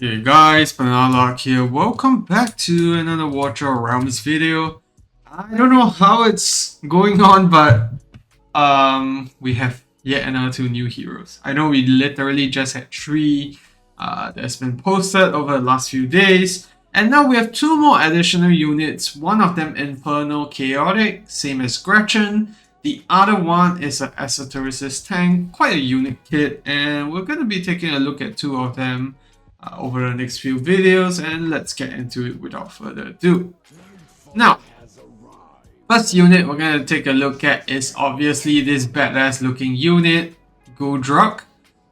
Hey guys, Malrik here. Welcome back to another Watcher Realms video. I don't know how it's going on, but we have yet another two new heroes. I know we literally just had three that's been posted over the last few days, and now we have two more additional units. One of them Infernal Chaotic, same as Gretchen. The other one is an Esotericist tank, quite a unique kit, and we're going to be taking a look at two of them over the next few videos, and let's get into it without further ado. Now, first unit we're going to take a look at is obviously this badass looking unit, Guldrak.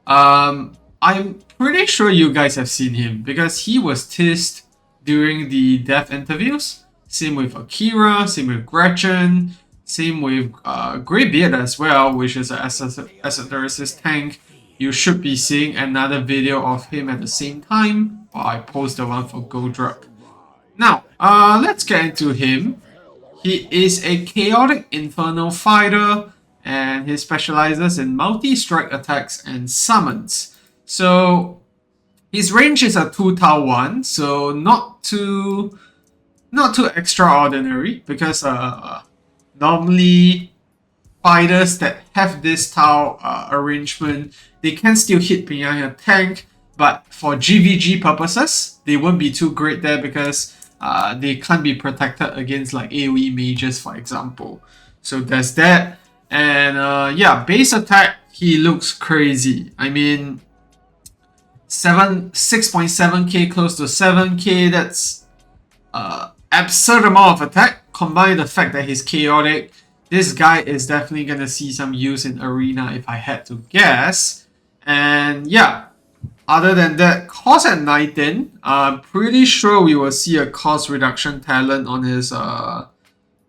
I'm pretty sure you guys have seen him because he was teased during the dev interviews. Same with Akira, same with Gretchen, same with Greybeard as well, which is an Esotericist tank. You should be seeing another video of him at the same time, while I post the one for Guldrak. Now, let's get into him. He is a chaotic infernal fighter, and he specializes in multi-strike attacks and summons. So his range is a 2-tile one, so not too extraordinary, because normally fighters that have this tile arrangement, they can still hit behind a tank, but for GVG purposes, they won't be too great there because they can't be protected against like AoE mages, for example. So there's that. And yeah, base attack, he looks crazy. I mean, 6.7k close to 7k, that's absurd amount of attack. Combine the fact that he's chaotic, this guy is definitely going to see some use in Arena if I had to guess. And yeah, other than that, cost at 19, I'm pretty sure we will see a cost reduction talent on his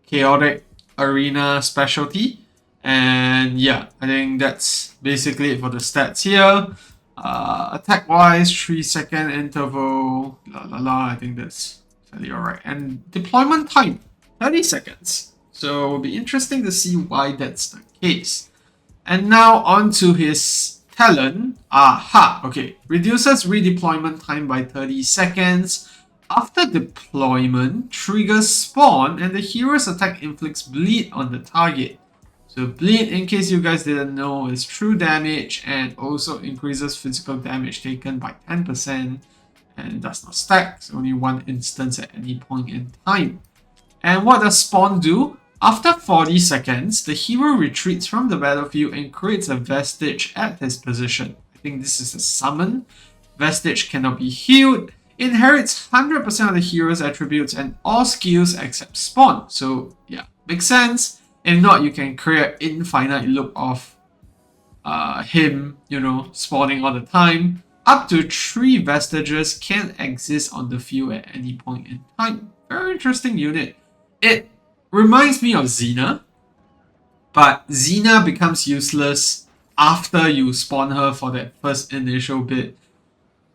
chaotic Arena specialty. And yeah, I think that's basically it for the stats here. Attack wise, 3-second interval, I think that's fairly alright. And deployment time, 30 seconds. So it'll be interesting to see why that's the case. And now on to his talent. Okay. Reduces redeployment time by 30 seconds. After deployment, triggers spawn and the hero's attack inflicts bleed on the target. So bleed, in case you guys didn't know, is true damage and also increases physical damage taken by 10%. And it does not stack. It's only one instance at any point in time. And what does spawn do? After 40 seconds, the hero retreats from the battlefield and creates a vestige at his position. I think this is a summon. Vestige cannot be healed. Inherits 100% of the hero's attributes and all skills except spawn. So yeah, makes sense. If not, you can create an infinite loop of him, spawning all the time. Up to 3 vestiges can exist on the field at any point in time. Very interesting unit. It reminds me of Xena, but Xena becomes useless after you spawn her for that first initial bit.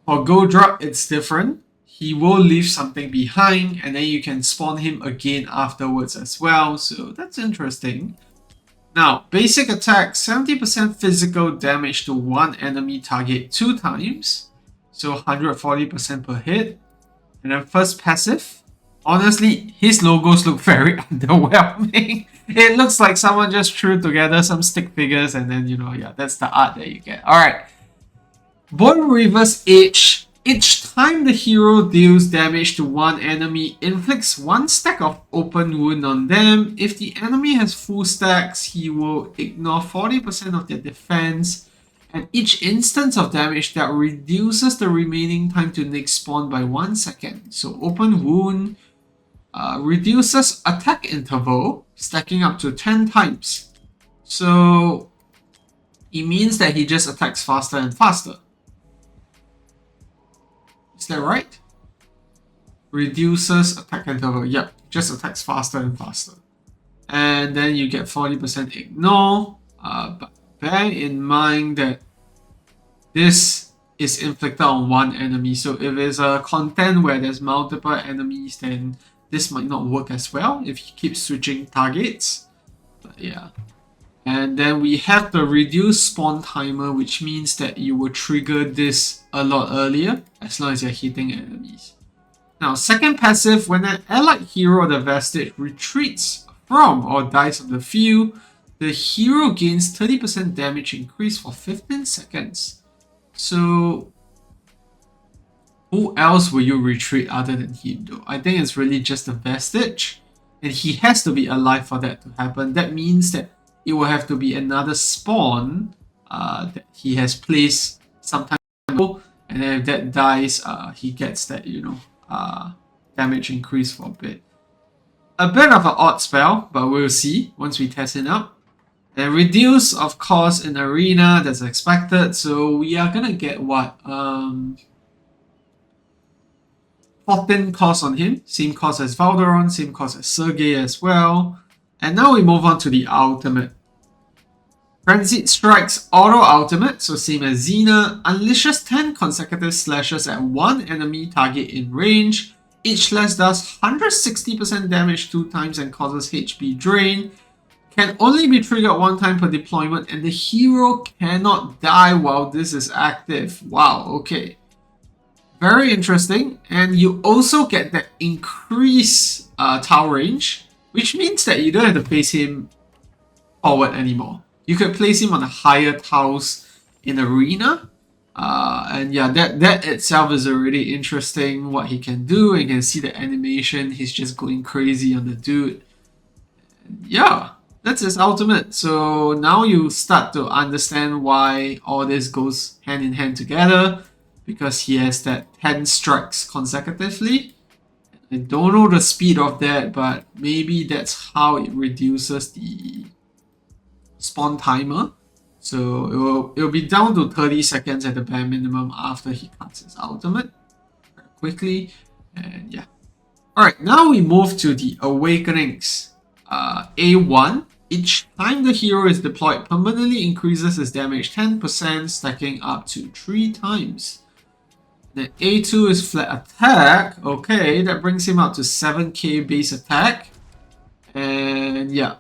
For Guldrak, it's different. He will leave something behind, and then you can spawn him again afterwards as well, so that's interesting. Now, basic attack, 70% physical damage to one enemy target 2 times, so 140% per hit. And then first passive, honestly, his logos look very underwhelming. It looks like someone just threw together some stick figures and then, yeah, that's the art that you get. Alright. Bone Reaver's Edge. Each time the hero deals damage to one enemy, inflicts 1 stack of open wound on them. If the enemy has full stacks, he will ignore 40% of their defense. And each instance of damage that reduces the remaining time to next spawn by 1 second. So open wound reduces attack interval, stacking up to 10 times. So it means that he just attacks faster and faster. Is that right? Reduces attack interval. Yep, just attacks faster and faster. And then you get 40% ignore. But bear in mind that this is inflicted on one enemy. So if it's a content where there's multiple enemies, then this might not work as well if you keep switching targets. But yeah. And then we have the reduced spawn timer, which means that you will trigger this a lot earlier as long as you're hitting enemies. Now, second passive, when an allied hero or the vestige retreats from or dies on the field, the hero gains 30% damage increase for 15 seconds. So, who else will you retreat other than him though? I think it's really just the vestige. And he has to be alive for that to happen. That means that it will have to be another spawn that he has placed sometime ago. And then if that dies, he gets that, damage increase for a bit. A bit of an odd spell, but we'll see once we test it out. And reduce, of course, in arena, that's expected. So we are gonna get what? 14 cost on him, same cost as Valderon, same cost as Sergei as well. And now we move on to the ultimate. Frenzied Strike's auto ultimate, so same as Xena, unleashes 10 consecutive slashes at one enemy target in range. Each slash does 160% damage 2 times and causes HP drain. Can only be triggered 1 time per deployment, and the hero cannot die while this is active. Wow, okay. Very interesting. And you also get that increased tile range, which means that you don't have to place him forward anymore. You could place him on the higher tiles in arena. And yeah, that itself is already interesting what he can do. You can see the animation. He's just going crazy on the dude. And yeah, that's his ultimate. So now you start to understand why all this goes hand in hand together. Because he has that 10 strikes consecutively. I don't know the speed of that, but maybe that's how it reduces the spawn timer. So it'll be down to 30 seconds at the bare minimum after he cuts his ultimate very quickly. And yeah. Alright, now we move to the Awakenings. A1. Each time the hero is deployed, permanently increases his damage 10%, stacking up to 3 times. Then A2 is flat attack. Okay, that brings him up to 7k base attack. And yeah.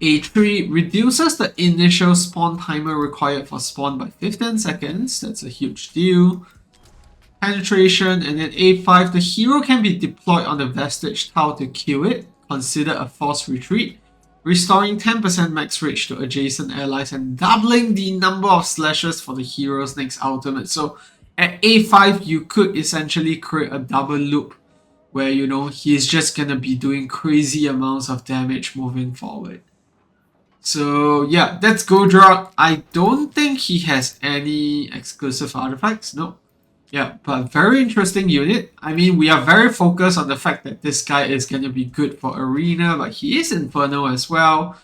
A3 reduces the initial spawn timer required for spawn by 15 seconds. That's a huge deal. Penetration. And then A5, the hero can be deployed on the vestige tile to kill it. Consider a forced retreat. Restoring 10% max reach to adjacent allies and doubling the number of slashes for the hero's next ultimate. So at A5, you could essentially create a double loop where, he's just going to be doing crazy amounts of damage moving forward. So yeah, that's Guldrak. I don't think he has any exclusive artifacts. No. Yeah, but very interesting unit. I mean, we are very focused on the fact that this guy is going to be good for arena, but he is Infernal as well.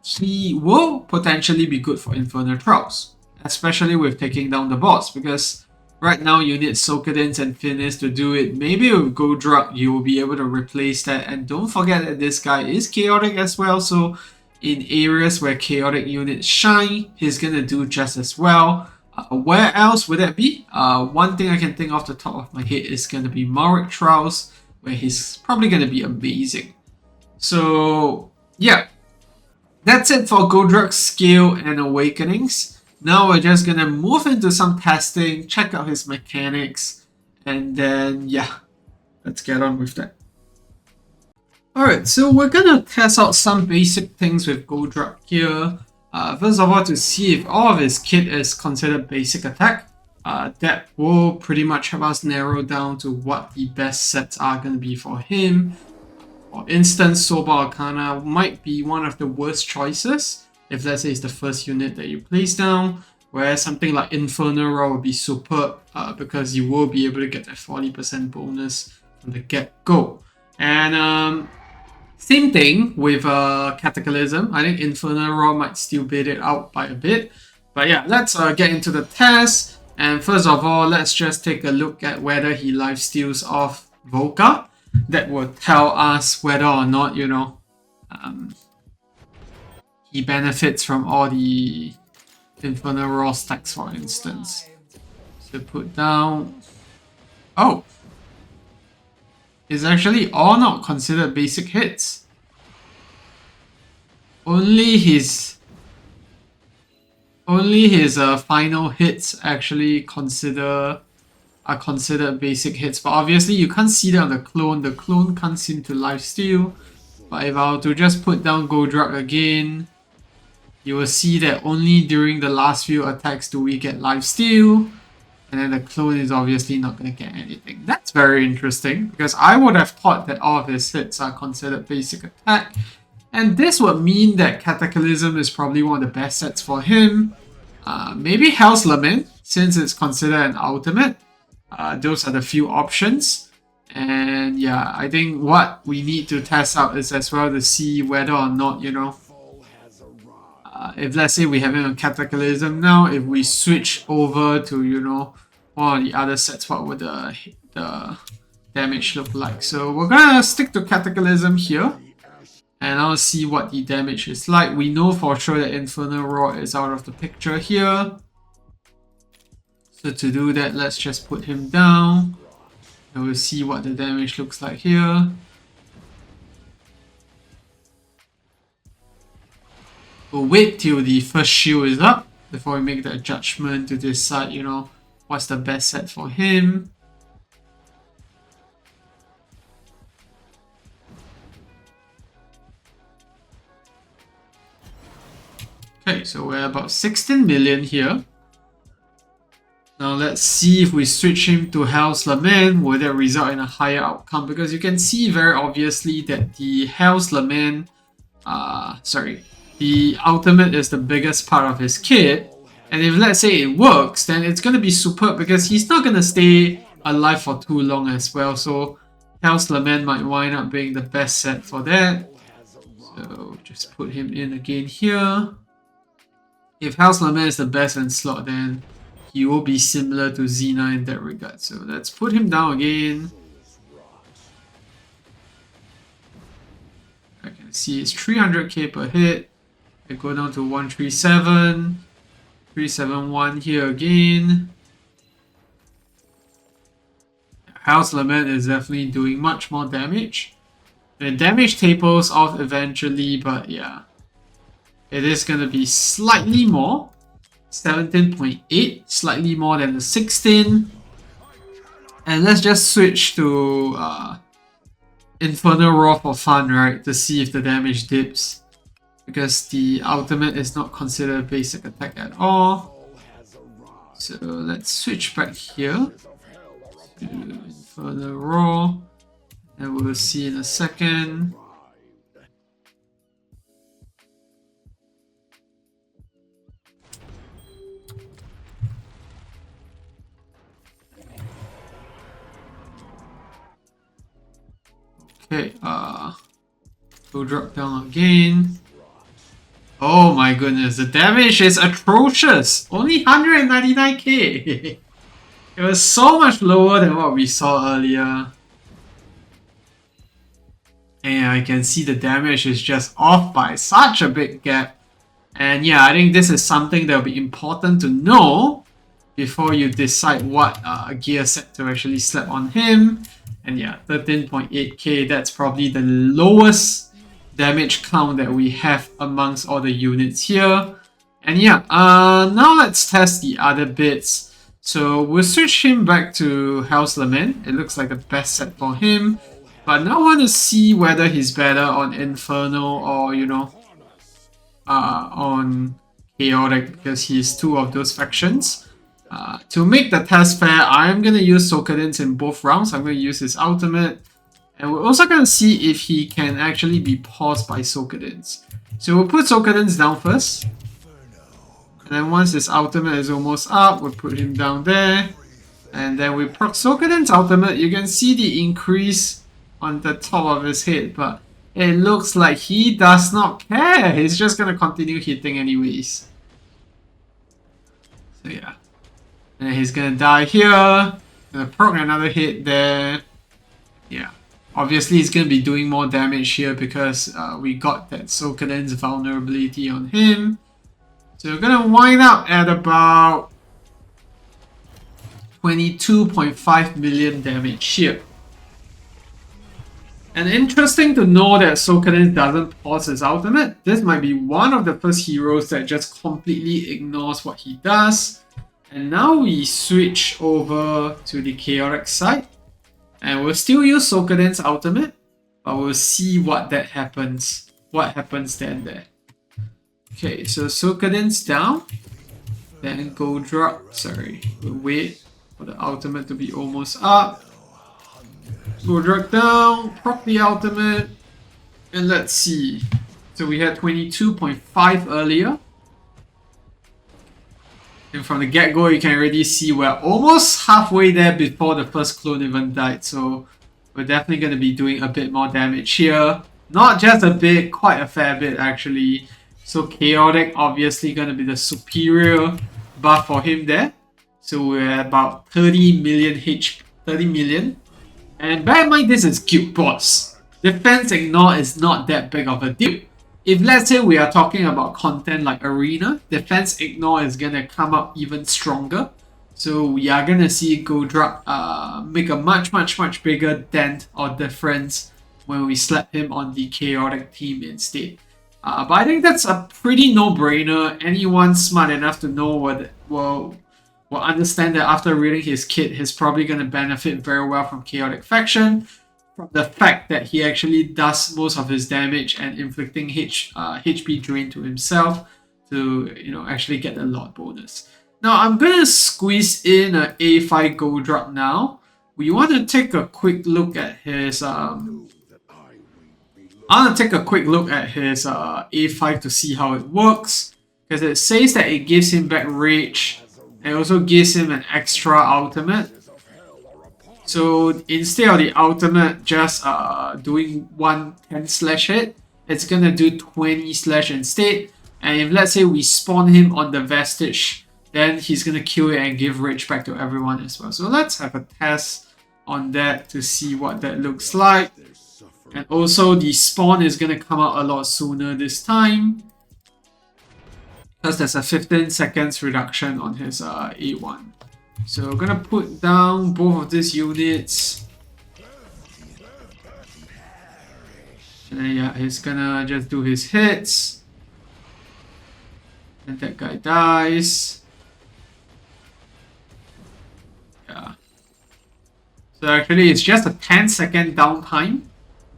He will potentially be good for Infernal Trials, especially with taking down the boss, because right now you need Sokedins and Finis to do it. Maybe with Guldrak you will be able to replace that, and don't forget that this guy is chaotic as well, so in areas where chaotic units shine, he's gonna do just as well. Where else would that be? One thing I can think off the top of my head is gonna be Malrik Trials, where he's probably gonna be amazing. So yeah, that's it for Guldrak's skill and awakenings. Now we're just gonna move into some testing, check out his mechanics, and then yeah, let's get on with that. Alright, so we're gonna test out some basic things with Guldrak here. First of all, to see if all of his kit is considered basic attack. That will pretty much help us narrow down to what the best sets are gonna be for him. For instance, Soba Arcana might be one of the worst choices if let's say it's the first unit that you place down, whereas something like Infernal would be superb because you will be able to get that 40% bonus from the get-go. And same thing with Cataclysm. I think Infernal might still beat it out by a bit. But yeah, let's get into the test. And first of all, let's just take a look at whether he lifesteals off Volca. That will tell us whether or not, he benefits from all the Infernal stacks, for instance. So put down... Oh! It's actually all not considered basic hits. only his final hits actually are considered basic hits, but obviously you can't see that on the clone. The clone can't seem to lifesteal. But if I were to just put down Guldrak again, you will see that only during the last few attacks do we get lifesteal, and then the clone is obviously not going to get anything. That's very interesting, because I would have thought that all of his hits are considered basic attack, and this would mean that Cataclysm is probably one of the best sets for him. Maybe Hell's Lament, since it's considered an ultimate. Those are the few options. And yeah, I think what we need to test out is as well to see whether or not, you know, if let's say we have him on Cataclysm now, if we switch over to, you know, one of the other sets, what would the damage look like? So we're gonna stick to Cataclysm here, and I'll see what the damage is like. We know for sure that Infernal Roar is out of the picture here. So to do that, let's just put him down, and we'll see what the damage looks like here. We'll wait till the first shield is up before we make that judgment to decide, you know, what's the best set for him. Okay, so we're about 16 million here. Now let's see if we switch him to Hell's Lament, will that result in a higher outcome? Because you can see very obviously that the Hell's Lament, the ultimate is the biggest part of his kit. And if let's say it works, then it's going to be superb because he's not going to stay alive for too long as well. So Hell's Lament might wind up being the best set for that. So just put him in again here. If Hell's Lament is the best in slot, then he will be similar to Xena in that regard. So let's put him down again. I can see it's 300k per hit. I go down to 137. 371 here again. Hell's Lament is definitely doing much more damage. The damage tapers off eventually, but yeah. It is going to be slightly more. 17.8, slightly more than the 16. And let's just switch to Infernal Roar for fun, right? To see if the damage dips. Because the ultimate is not considered a basic attack at all. So let's switch back here to Infernal Roar. And we'll see in a second. Okay, we'll drop down again. Oh my goodness, the damage is atrocious! Only 199k! It was so much lower than what we saw earlier. And I can see the damage is just off by such a big gap. And yeah, I think this is something that will be important to know before you decide what gear set to actually slap on him. And yeah, 13.8k, that's probably the lowest damage count that we have amongst all the units here. And yeah, now let's test the other bits. So we'll switch him back to Hell's Lament. It looks like the best set for him. But now I want to see whether he's better on Infernal or, you know, on Chaotic, because he's two of those factions. To make the test fair, I'm going to use Soakadins in both rounds. I'm going to use his ultimate. And we're also going to see if he can actually be paused by Soakadins. So we'll put Soakadins down first. And then once his ultimate is almost up, we'll put him down there. And then we proc Soakadins ultimate. You can see the increase on the top of his head. But it looks like he does not care. He's just going to continue hitting anyways. So yeah. And he's gonna die here. Gonna proc another hit there. Yeah. Obviously, he's gonna be doing more damage here because we got that Soakadin's vulnerability on him. So we're gonna wind up at about 22.5 million damage here. And interesting to know that Sokaden doesn't pause his ultimate. This might be one of the first heroes that just completely ignores what he does. And now we switch over to the chaotic side. And we'll still use Sokaden's ultimate, but we'll see what that happens. What happens then there. Okay, so Sokaden's down. Then Guldrak, sorry, we'll wait for the ultimate to be almost up. Guldrak down, proc the ultimate, and let's see. So we had 22.5 earlier. And from the get-go, you can already see we're almost halfway there before the first clone even died. So we're definitely going to be doing a bit more damage here. Not just a bit, quite a fair bit actually. So Chaotic obviously going to be the superior buff for him there. So we're at about 30 million HP, 30 million. And bear in mind, this is Guild Boss. Defense Ignore is not that big of a deal. If let's say we are talking about content like Arena, Defense Ignore is going to come up even stronger. So we are going to see Guldrak make a much bigger dent or difference when we slap him on the Chaotic team instead. But I think that's a pretty no-brainer. Anyone smart enough to know will understand that after reading his kit, he's probably going to benefit very well from Chaotic Faction. From the fact that he actually does most of his damage and inflicting HP drain to himself to actually get a lot bonus. Now I'm gonna squeeze in an A5 Guldrak now. We want to take a quick look at his I want to take a quick look at his A5 to see how it works, because it says that it gives him back rage and also gives him an extra ultimate. So instead of the ultimate just doing 110 slash hit, it's gonna do 20 slash instead. And if let's say we spawn him on the Vestige, then he's gonna kill it and give rage back to everyone as well. So let's have a test on that to see what that looks like. And also the spawn is gonna come out a lot sooner this time, because there's a 15 seconds reduction on his A1. So we're gonna put down both of these units. And then yeah, he's gonna just do his hits. And that guy dies. Yeah. So actually it's just a 10-second downtime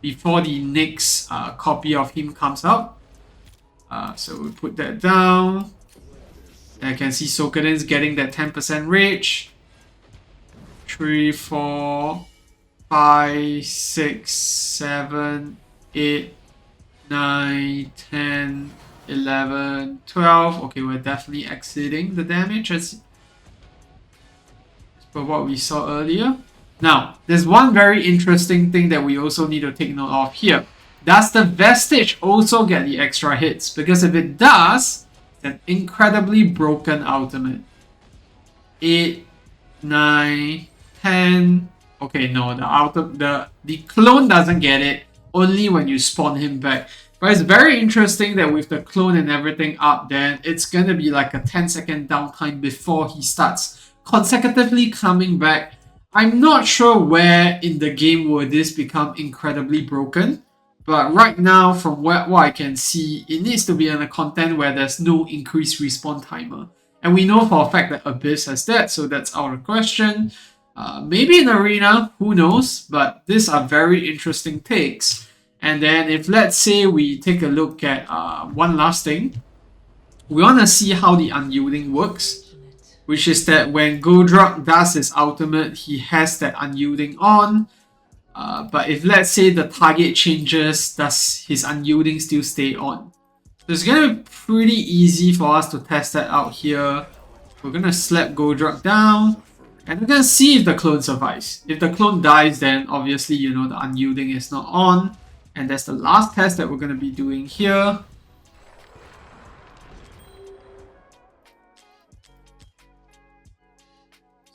before the next copy of him comes out. So we put that down. I can see Sokaden's getting that 10% rage. 3, 4, 5, 6, 7, 8, 9, 10, 11, 12. Okay, we're definitely exceeding the damage as per what we saw earlier. Now, there's one very interesting thing that we also need to take note of here. Does the Vestige also get the extra hits? Because if it does, an incredibly broken ultimate. 8, 9, 10. Okay, no, the clone doesn't get it, only when you spawn him back. But it's very interesting that with the clone and everything up, then it's gonna be like a 10-second downtime before he starts consecutively coming back. I'm not sure where in the game will this become incredibly broken. But right now, from what I can see, it needs to be in a content where there's no increased respawn timer. And we know for a fact that Abyss has that, so that's out of question. Maybe in Arena, who knows? But these are very interesting takes. And then if let's say we take a look at one last thing, we want to see how the Unyielding works. Which is that when Guldrak does his ultimate, he has that Unyielding on. But if let's say the target changes, does his Unyielding still stay on? So it's gonna be pretty easy for us to test that out here. We're gonna slap Guldrak down, and we're gonna see if the clone survives. If the clone dies, then obviously the Unyielding is not on, and that's the last test that we're gonna be doing here.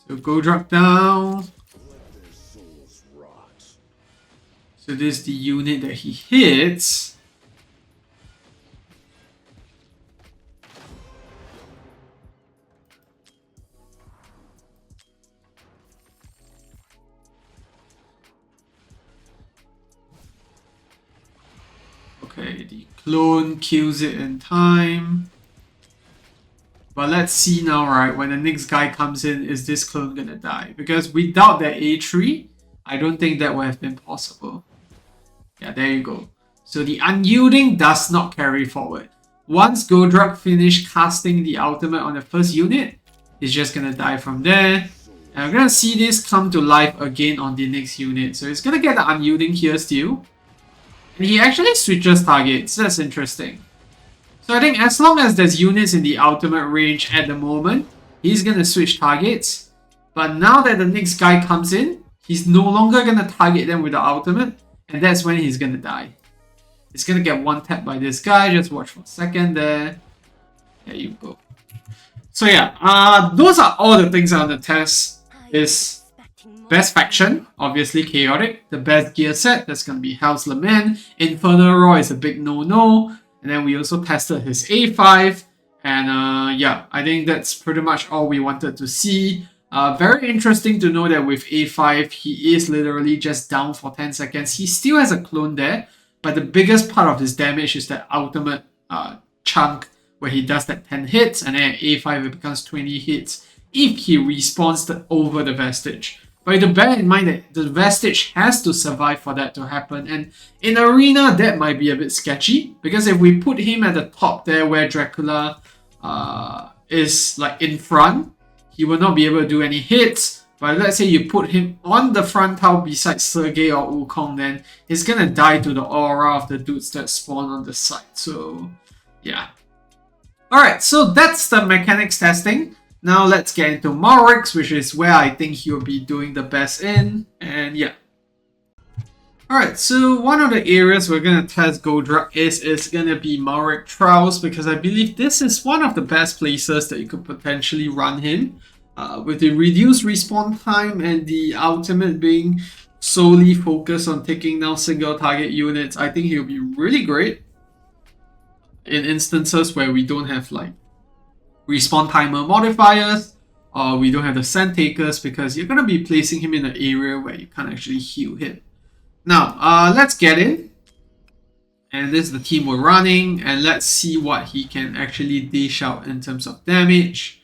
So Guldrak down. So this is the unit that he hits. the clone kills it in time. But let's see now, right, when the next guy comes in, is this clone gonna die? Because without that A3, I don't think that would have been possible. Yeah, there you go. So the Unyielding does not carry forward. Once Guldrak finished casting the ultimate on the first unit, he's just gonna die from there. And we're gonna see this come to life again on the next unit. So it's gonna get the Unyielding here still. And he actually switches targets. That's interesting. So I think as long as there's units in the ultimate range at the moment, he's gonna switch targets. But now that the next guy comes in, he's no longer gonna target them with the ultimate. And that's when he's gonna die. It's gonna get one tap by this guy. Just watch for a second there. There you go. So yeah, those are all the things on the test. Is best faction, obviously chaotic. The best gear set, that's gonna be Hell's Lament. Infernal Raw is a big no-no. And then we also tested his A5. And yeah, I think that's pretty much all we wanted to see. Very interesting to know that with A5, he is literally just down for 10 seconds. He still has a clone there, but the biggest part of his damage is that ultimate chunk where he does that 10 hits, and then at A5 it becomes 20 hits if he respawns over the Vestige. But you have to bear in mind that the Vestige has to survive for that to happen, and in Arena that might be a bit sketchy, because if we put him at the top there where Dracula is like in front, he will not be able to do any hits. But let's say you put him on the front tower beside Sergei or Wukong, then he's gonna die to the aura of the dudes that spawn on the side. So yeah. Alright, so that's the mechanics testing. Now let's get into Malrik's, which is where I think he'll be doing the best in. And yeah. Alright, so one of the areas we're going to test Guldrak is going to be Malrik Trials, because I believe this is one of the best places that you could potentially run him. With the reduced respawn time and the ultimate being solely focused on taking down single target units, I think he'll be really great in instances where we don't have like respawn timer modifiers, or we don't have the sand takers, because you're going to be placing him in an area where you can't actually heal him. Now, let's get in. And this is the team we're running, and let's see what he can actually dish out in terms of damage.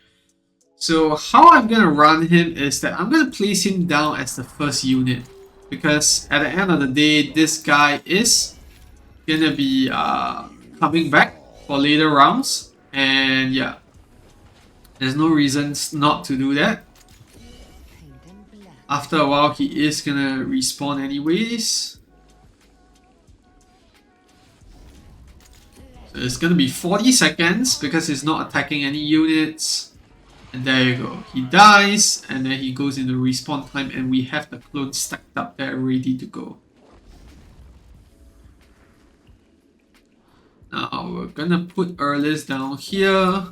So how I'm going to run him is that I'm going to place him down as the first unit, because at the end of the day, this guy is going to be coming back for later rounds. And yeah, there's no reasons not to do that. After a while, he is gonna respawn anyways. So it's gonna be 40 seconds because he's not attacking any units. And there you go. He dies, and then he goes into respawn time, and we have the clone stacked up there ready to go. Now we're gonna put Earlis down here.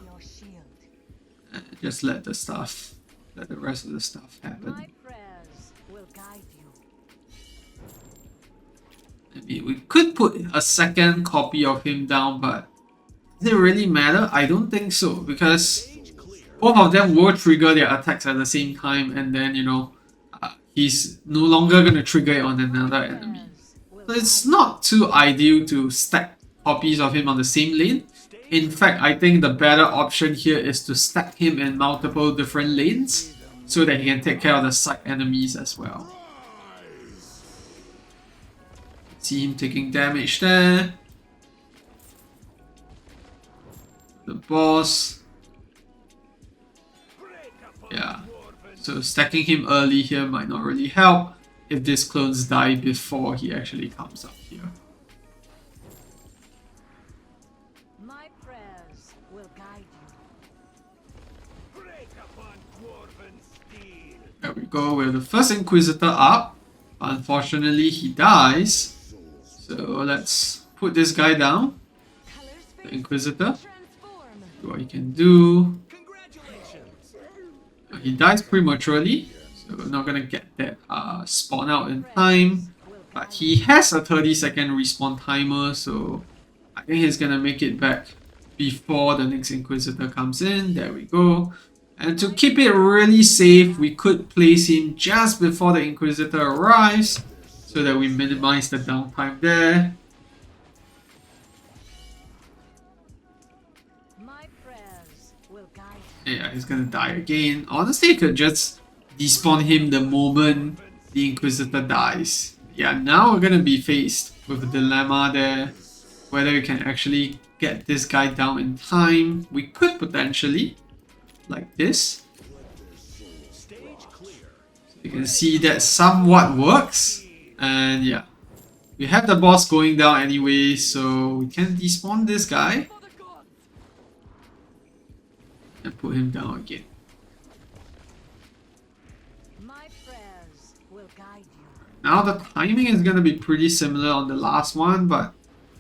And just let the rest of the stuff happen. I mean, we could put a second copy of him down, but does it really matter? I don't think so, because both of them will trigger their attacks at the same time, and then, you know, he's no longer going to trigger it on another enemy. So it's not too ideal to stack copies of him on the same lane. In fact, I think the better option here is to stack him in multiple different lanes so that he can take care of the side enemies as well. See him taking damage there. The boss. Yeah. So stacking him early here might not really help if these clones die before he actually comes up here. My prayers will guide you. There we go. We have the first Inquisitor up. Unfortunately, he dies. So let's put this guy down. The Inquisitor. See what he can do. He dies prematurely, so we're not gonna get that spawn out in time. But he has a 30-second respawn timer, so I think he's gonna make it back before the next Inquisitor comes in. There we go. And to keep it really safe, we could place him just before the Inquisitor arrives, so that we minimize the downtime there. Yeah, he's gonna die again. Honestly, you could just despawn him the moment the Inquisitor dies. Yeah, now we're gonna be faced with a dilemma there. Whether we can actually get this guy down in time. We could potentially, like this. So you can see that somewhat works. And yeah, we have the boss going down anyway, so we can despawn this guy and put him down again. My prayers will guide you. Now the timing is going to be pretty similar on the last one, but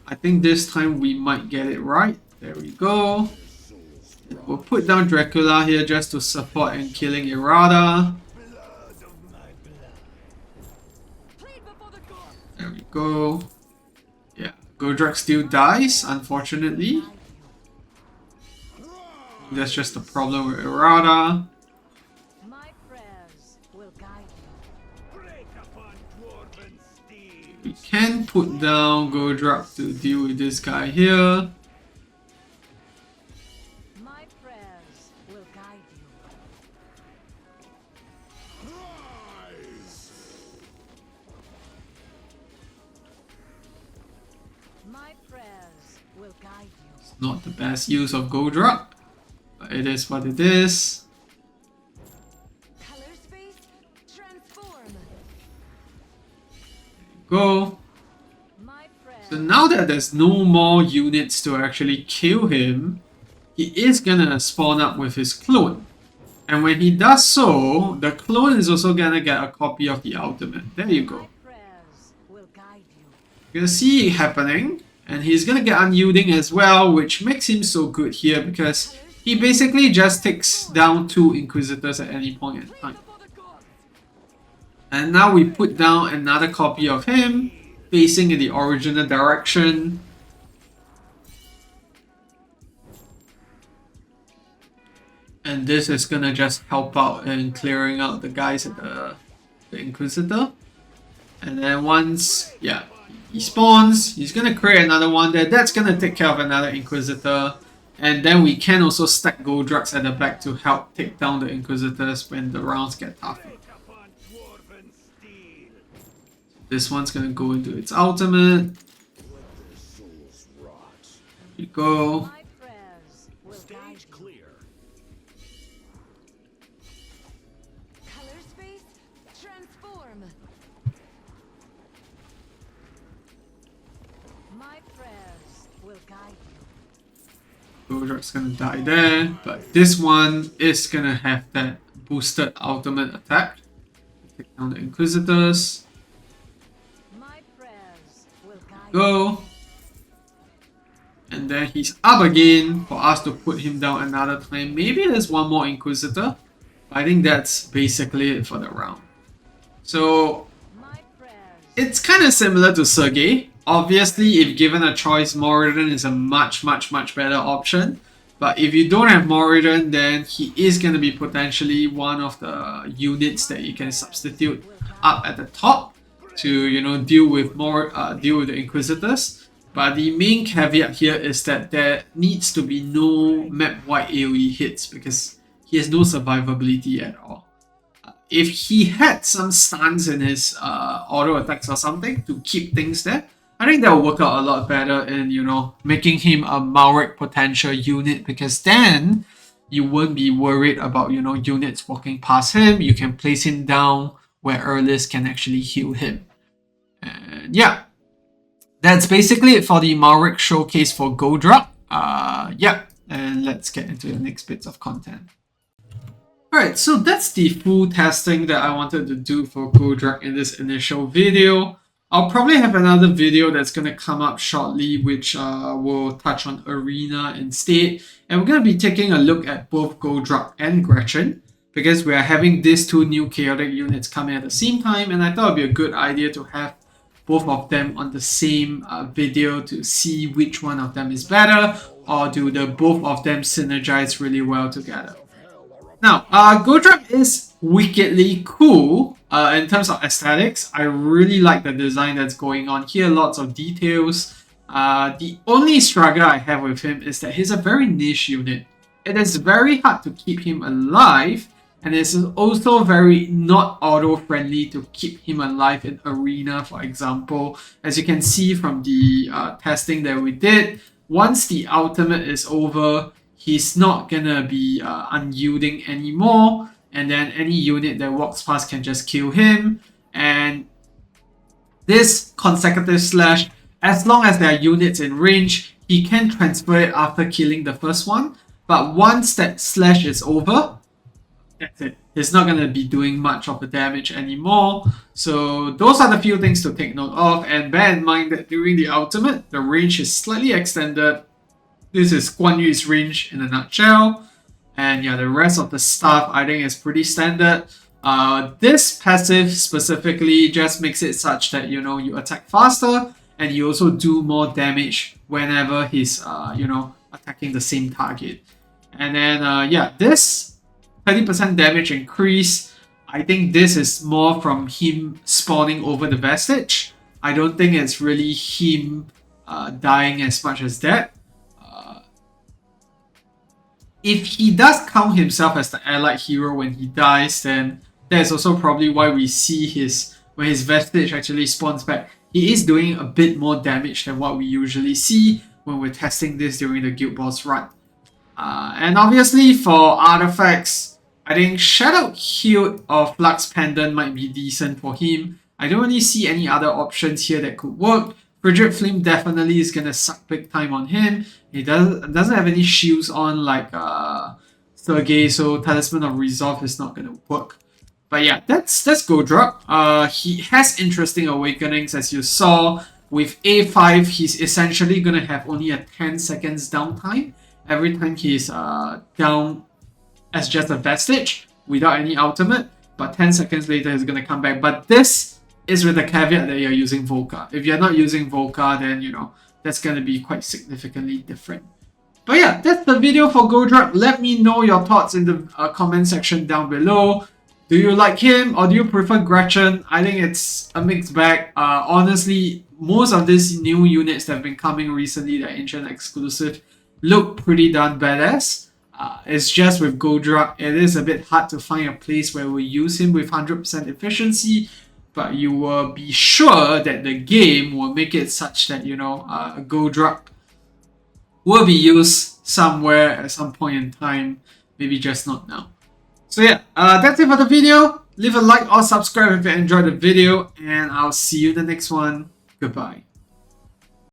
I think this time we might get it right. There we go. We'll put down Dracula here just to support in killing Irada. There we go. Yeah, Guldrak still dies, unfortunately. That's just the problem with Irada. My prayers will guide you. We can put down Guldrak to deal with this guy here. My prayers will guide you. My prayers will guide you. It's not the best use of Guldrak, but it is what it is. Color space transform. Go. My prayers. So now that there's no more units to actually kill him, he is gonna spawn up with his clone. And when he does so, the clone is also gonna get a copy of the ultimate. There you go. My prayers will guide you. You're gonna see it happening, and he's gonna get Unyielding as well, which makes him so good here because he basically just takes down 2 Inquisitors at any point in time. And now we put down another copy of him, facing in the original direction. And this is gonna just help out in clearing out the guys at the Inquisitor. And then once, yeah, he spawns, he's gonna create another one there. That's gonna take care of another Inquisitor. And then we can also stack Guldraks at the back to help take down the Inquisitors when the rounds get tougher. This one's gonna go into its ultimate. Here we go. My prayers will guide you. Color space transform. My prayers will guide you. Guldrak's gonna die there, but this one is gonna have that boosted ultimate attack. Take down the Inquisitors. My prayers will guide Go. And then he's up again for us to put him down another time. Maybe there's one more Inquisitor. I think that's basically it for the round. So you. My prayers. it's kind of similar to Sergei. Obviously, if given a choice, Moradin is a much better option. But if you don't have Moradin, then he is going to be potentially one of the units that you can substitute up at the top to, you know, deal with the Inquisitors. But the main caveat here is that there needs to be no map-wide AoE hits because he has no survivability at all. If he had some stuns in his auto attacks or something to keep things there, I think that will work out a lot better in, you know, making him a Malrik potential unit because then you won't be worried about, you know, units walking past him. You can place him down where Earlis can actually heal him. And yeah, that's basically it for the Malrik showcase for Guldrak. Yeah, and let's get into the next bits of content. Alright, so that's the full testing that I wanted to do for Guldrak in this initial video. I'll probably have another video that's going to come up shortly which will touch on Arena instead. And we're going to be taking a look at both Guldrak and Gretchen because we are having these 2 new chaotic units coming at the same time, and I thought it would be a good idea to have both of them on the same video to see which one of them is better, or do the both of them synergize really well together. Now, Guldrak is wickedly cool in terms of aesthetics. I really like the design that's going on here, lots of details. The only struggle I have with him is that he's a very niche unit. it is very hard to keep him alive, and it's also very not auto-friendly to keep him alive in Arena, for example. As you can see from the testing that we did, once the ultimate is over, he's not gonna be unyielding anymore, and then any unit that walks past can just kill him. And this consecutive slash, as long as there are units in range, he can transfer it after killing the first one. But once that slash is over, that's it. He's not going to be doing much of the damage anymore. So those are the few things to take note of. And bear in mind that during the ultimate, the range is slightly extended. This is Guan Yu's range in a nutshell. And yeah, the rest of the stuff I think is pretty standard. This passive specifically just makes it such that, you know, you attack faster and you also do more damage whenever he's, you know, attacking the same target. And then, yeah, this 30% damage increase, I think this is more from him spawning over the vestige. I don't think it's really him dying as much as that. If he does count himself as the allied hero when he dies, then that's also probably why we see when his vestige actually spawns back. He is doing a bit more damage than what we usually see when we're testing this during the Guild Boss run. And obviously for artifacts, I think Shadow Hilt or Flux Pendant might be decent for him. I don't really see any other options here that could work. Frigid Flame definitely is gonna suck big time on him. He doesn't have any shields on like Sergei, so Talisman of Resolve is not gonna work. But yeah, that's Guldrak. He has interesting awakenings, as you saw. With A5, he's essentially gonna have only a 10 seconds downtime every time he's down as just a vestige without any ultimate. But 10 seconds later, he's gonna come back. But this is with the caveat that you're using Volca. If you're not using Volca, then you know that's gonna be quite significantly different. But yeah, that's the video for Guldrak. Let me know your thoughts in the comment section down below. Do you like him or do you prefer Gretchen? I think it's a mixed bag. Honestly, most of these new units that have been coming recently, that Ancient exclusive, look pretty darn badass. It's just with Guldrak, it is a bit hard to find a place where we use him with 100% efficiency. But you will be sure that the game will make it such that, you know, Guldrak will be used somewhere at some point in time, maybe just not now. So yeah, that's it for the video. Leave a like or subscribe if you enjoyed the video, and I'll see you in the next one. Goodbye.